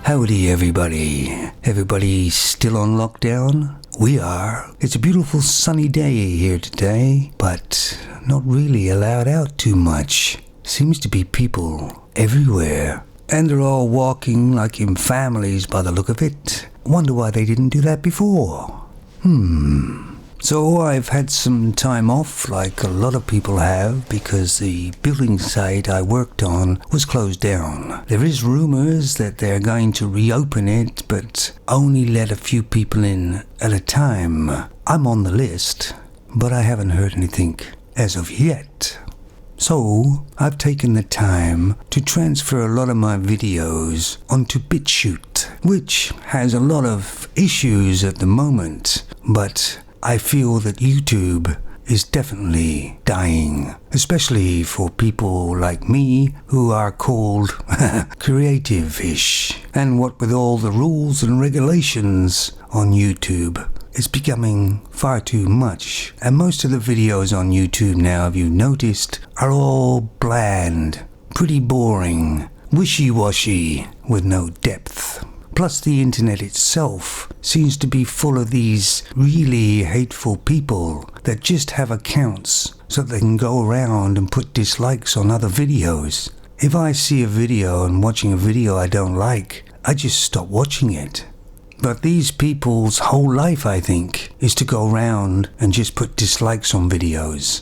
Howdy everybody. Everybody still on lockdown? We are. It's a beautiful sunny day here today, but not really allowed out too much. Seems to be people everywhere. And they're all walking like in families by the look of it. Wonder why they didn't do that before. So I've had some time off like a lot of people have because the building site I worked on was closed down. There is rumors that they're going to reopen it, but only let a few people in at a time. I'm on the list, but I haven't heard anything as of yet. So I've taken the time to transfer a lot of my videos onto BitChute, which has a lot of issues at the moment, but I feel that YouTube is definitely dying, especially for people like me who are called creative-ish. And what with all the rules and regulations on YouTube, it's becoming far too much. And most of the videos on YouTube now, if you've noticed, are all bland, pretty boring, wishy-washy, with no depth. Plus the internet itself seems to be full of these really hateful people that just have accounts so they can go around and put dislikes on other videos. If I see a video and watching a video I don't like, I just stop watching it. But these people's whole life, I think, is to go around and just put dislikes on videos.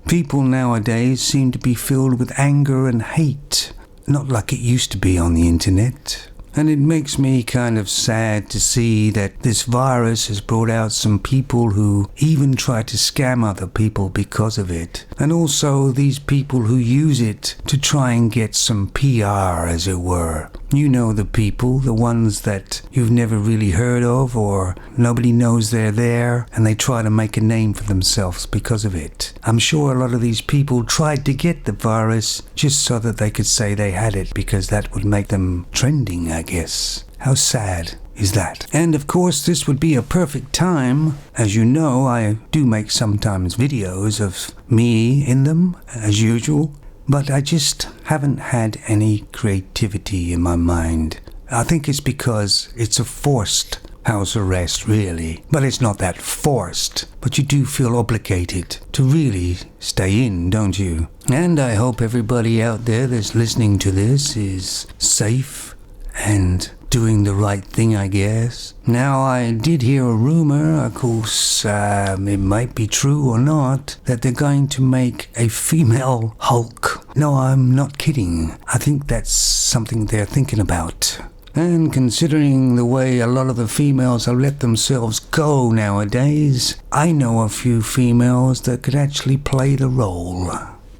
People nowadays seem to be filled with anger and hate, not like it used to be on the internet. And it makes me kind of sad to see that this virus has brought out some people who even try to scam other people because of it. And also these people who use it to try and get some PR, as it were. You know the people, the ones that you've never really heard of or nobody knows they're there, and they try to make a name for themselves because of it. I'm sure a lot of these people tried to get the virus just so that they could say they had it, because that would make them trending, I guess. How sad is that? And of course this would be a perfect time. As you know, I do make sometimes videos of me in them, as usual. But I just haven't had any creativity in my mind. I think it's because it's a forced house arrest, really. But it's not that forced. But you do feel obligated to really stay in, don't you? And I hope everybody out there that's listening to this is safe and doing the right thing, I guess. Now, I did hear a rumor, of course, it might be true or not, that they're going to make a female Hulk. No, I'm not kidding. I think that's something they're thinking about. And considering the way a lot of the females have let themselves go nowadays, I know a few females that could actually play the role.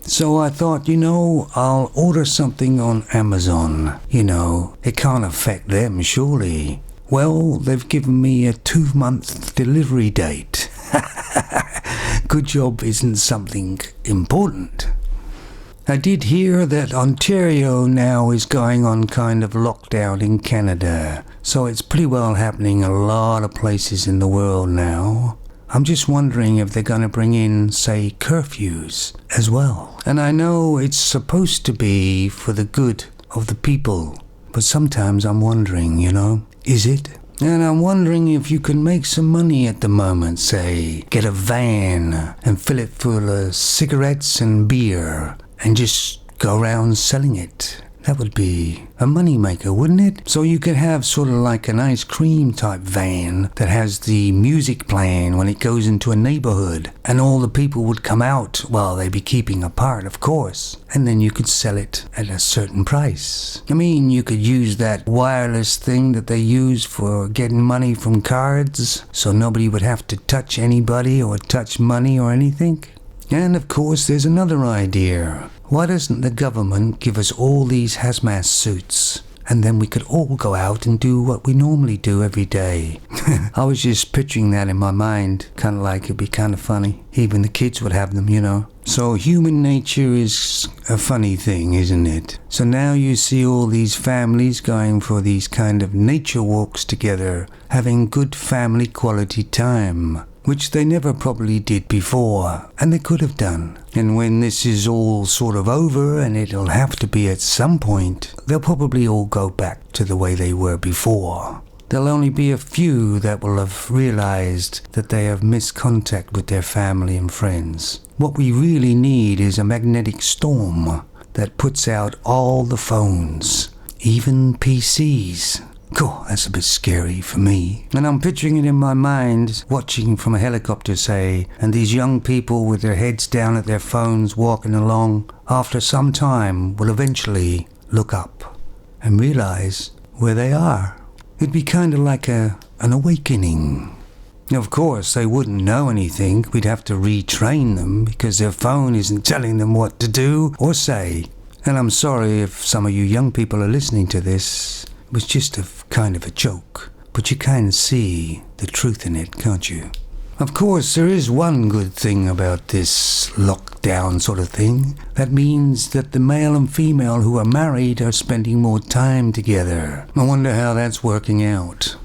So I thought, I'll order something on Amazon. It can't affect them, surely. Well, they've given me a 2-month delivery date. Good job isn't something important. I did hear that Ontario now is going on kind of lockdown in Canada. So it's pretty well happening a lot of places in the world now. I'm just wondering if they're going to bring in, say, curfews as well. And I know it's supposed to be for the good of the people, but sometimes I'm wondering, is it? And I'm wondering if you can make some money at the moment, say, get a van and fill it full of cigarettes and beer and just go around selling it. That would be a money maker, wouldn't it? So you could have sort of like an ice cream type van that has the music playing when it goes into a neighborhood, and all the people would come out. Well, they'd be keeping apart, of course, and then you could sell it at a certain price. I mean, you could use that wireless thing that they use for getting money from cards, so nobody would have to touch anybody or touch money or anything. And of course, there's another idea. Why doesn't the government give us all these hazmat suits? And then we could all go out and do what we normally do every day. I was just picturing that in my mind. Kind of like it'd be kind of funny. Even the kids would have them, So human nature is a funny thing, isn't it? So now you see all these families going for these kind of nature walks together, having good family quality time. which they never probably did before, and they could have done. And when this is all sort of over, and it'll have to be at some point, they'll probably all go back to the way they were before. There'll only be a few that will have realized that they have missed contact with their family and friends. What we really need is a magnetic storm that puts out all the phones, even PCs. God, that's a bit scary for me. And I'm picturing it in my mind, watching from a helicopter, say, and these young people with their heads down at their phones walking along, after some time will eventually look up and realize where they are. It'd be kind of like an awakening. Of course, they wouldn't know anything. We'd have to retrain them because their phone isn't telling them what to do or say. And I'm sorry if some of you young people are listening to this. It was just a kind of a joke. But you kind of see the truth in it, can't you? Of course, there is one good thing about this lockdown sort of thing. That means that the male and female who are married are spending more time together. I wonder how that's working out.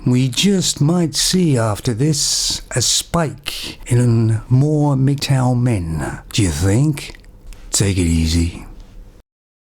We just might see after this a spike in more MGTOW men. Do you think? Take it easy.